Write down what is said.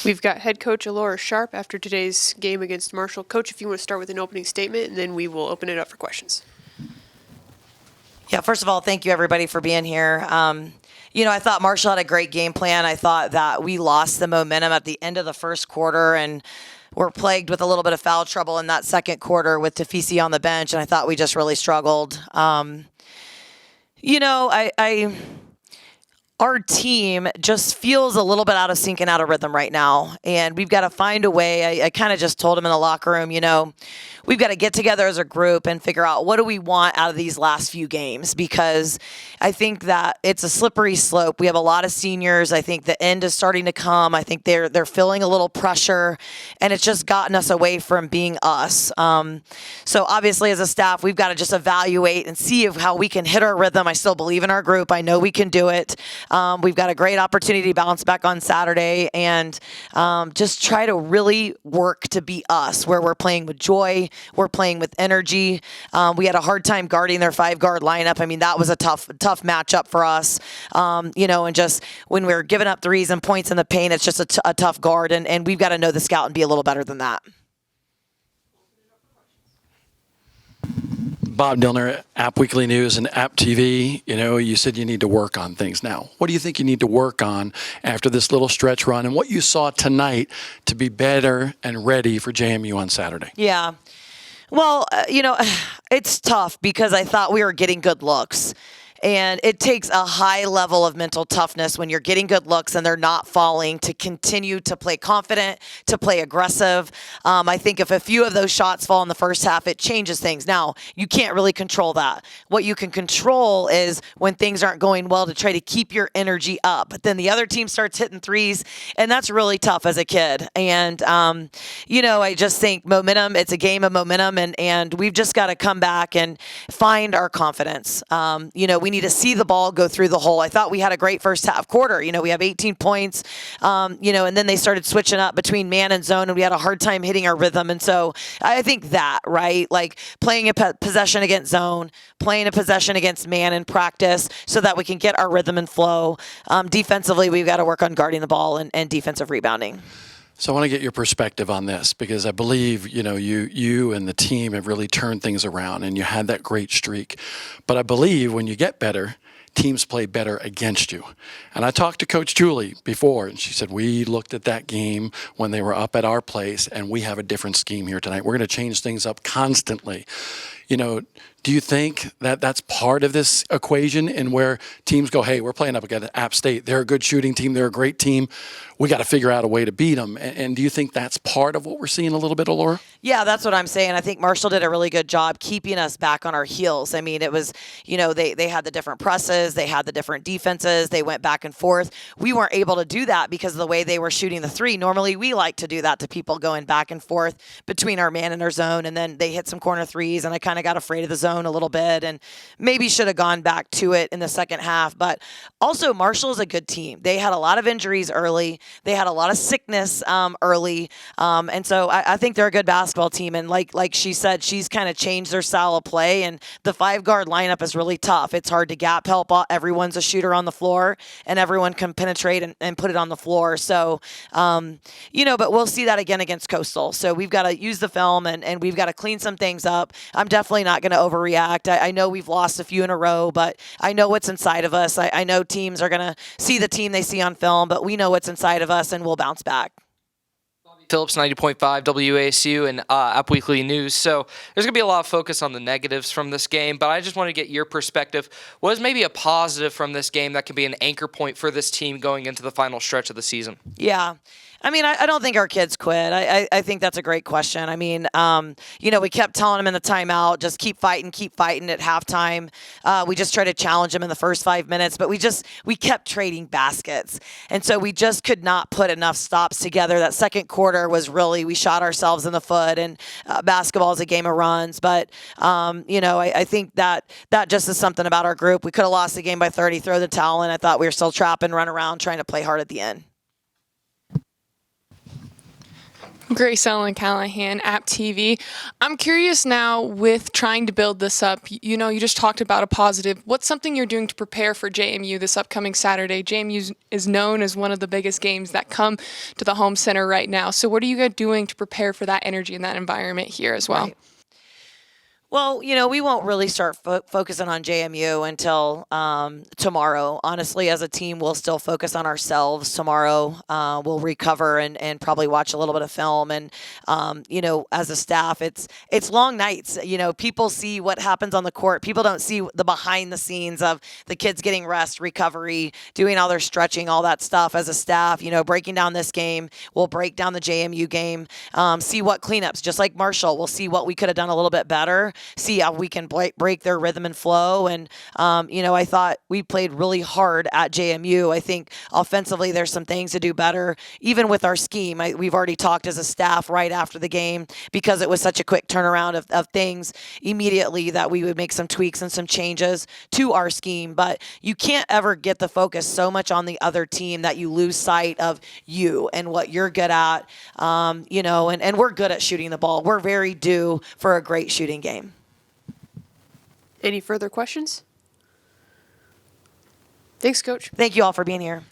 We've got head coach Alaura Sharp after today's game against Marshall. Coach, if you want to start with an opening statement, and then we will open it up for questions. Yeah, first of all, thank you, everybody, for being here. I thought Marshall had a great game plan. I thought that we lost the momentum at the end of the first quarter and were plagued with a little bit of foul trouble in that second quarter with Tafisi on the bench, and I thought we just really struggled. Our team just feels a little bit out of sync and out of rhythm right now, and we've got to find a way. I kind of just told him in the locker room, we've got to get together as a group and figure out what do we want out of these last few games, because I think that it's a slippery slope. We have a lot of seniors. I think the end is starting to come. I think they're feeling a little pressure, and it's just gotten us away from being us. So obviously as a staff, we've got to just evaluate and see how we can hit our rhythm. I still believe in our group. I know we can do it. We've got a great opportunity to bounce back on Saturday and just try to really work to be us, where we're playing with joy, we're playing with energy. We had a hard time guarding their 5-guard lineup. I mean, that was a tough matchup for us. And just when we're giving up threes and points in the paint, it's just a tough guard, and we've got to know the scout and be a little better than that. Bob Dillner, App Weekly News and App TV, you said you need to work on things now. What do you think you need to work on after this little stretch run and what you saw tonight to be better and ready for JMU on Saturday? Yeah. Well, it's tough because I thought we were getting good looks. And it takes a high level of mental toughness when you're getting good looks and they're not falling to continue to play confident, to play aggressive. I think if a few of those shots fall in the first half, it changes things. Now, you can't really control that. What you can control is when things aren't going well to try to keep your energy up. But then the other team starts hitting threes, and that's really tough as a kid. And, I just think momentum, it's a game of momentum, and we've just got to come back and find our confidence. We need to see the ball go through the hole. I thought we had a great first half quarter. We have 18 points, and then they started switching up between man and zone, and we had a hard time hitting our rhythm. And so I think that, right, like playing a possession against zone, playing a possession against man in practice so that we can get our rhythm and flow. Defensively, we've got to work on guarding the ball and defensive rebounding. So I want to get your perspective on this because I believe, you and the team have really turned things around and you had that great streak. But I believe when you get better, teams play better against you. And I talked to Coach Julie before, and she said, we looked at that game when they were up at our place, and we have a different scheme here tonight. We're going to change things up constantly. Do you think that that's part of this equation in where teams go, hey, we're playing up against App State. They're a good shooting team. They're a great team. We got to figure out a way to beat them. And do you think that's part of what we're seeing a little bit, Alaura? Yeah, that's what I'm saying. I think Marshall did a really good job keeping us back on our heels. I mean, it was, they had the different presses. They had the different defenses. They went back and forth. We weren't able to do that because of the way they were shooting the three. Normally, we like to do that to people going back and forth between our man and our zone, and then they hit some corner threes, and I kind of got afraid of the zone a little bit and maybe should have gone back to it in the second half. But also, Marshall is a good team. They had a lot of injuries early. They had a lot of sickness early. And so I think they're a good basketball team. And like she said, she's kind of changed their style of play. And the 5-guard lineup is really tough. It's hard to gap help. Everyone's a shooter on the floor, and everyone can penetrate and put it on the floor. So, but we'll see that again against Coastal. So we've got to use the film and we've got to clean some things up. I'm definitely not going to overreact. I know we've lost a few in a row, but I know what's inside of us. I know teams are going to see the team they see on film, but we know what's inside of us, and we'll bounce back. Phillips, 90.5 WASU and App Weekly News. So there's going to be a lot of focus on the negatives from this game, but I just want to get your perspective. What is maybe a positive from this game that can be an anchor point for this team going into the final stretch of the season? Yeah. I mean, I don't think our kids quit. I think that's a great question. I mean, we kept telling them in the timeout, just keep fighting at halftime. We just tried to challenge them in the first 5 minutes, but we kept trading baskets. And so we just could not put enough stops together. That second quarter was really, we shot ourselves in the foot, and basketball is a game of runs. But, I think that just is something about our group. We could have lost the game by 30, throw the towel in. I thought we were still trapping, run around, trying to play hard at the end. Grace Ellen Callahan, App TV. I'm curious now with trying to build this up. You know, you just talked about a positive. What's something you're doing to prepare for JMU this upcoming Saturday? JMU is known as one of the biggest games that come to the home center right now. So what are you guys doing to prepare for that energy and that environment here as well? Right. Well, you know, we won't really start focusing on JMU until tomorrow. Honestly, as a team, we'll still focus on ourselves tomorrow. We'll recover and probably watch a little bit of film. And, you know, as a staff, it's long nights. You know, people see what happens on the court. People don't see the behind the scenes of the kids getting rest, recovery, doing all their stretching, all that stuff. As a staff, you know, breaking down this game, we'll break down the JMU game, see what cleanups, just like Marshall, we'll see what we could have done a little bit better, see how we can break their rhythm and flow. And, you know, I thought we played really hard at JMU. I think offensively there's some things to do better, even with our scheme. We've already talked as a staff right after the game because it was such a quick turnaround of things immediately that we would make some tweaks and some changes to our scheme. But you can't ever get the focus so much on the other team that you lose sight of you and what you're good at, you know, and we're good at shooting the ball. We're very due for a great shooting game. Any further questions? Thanks, Coach. Thank you all for being here.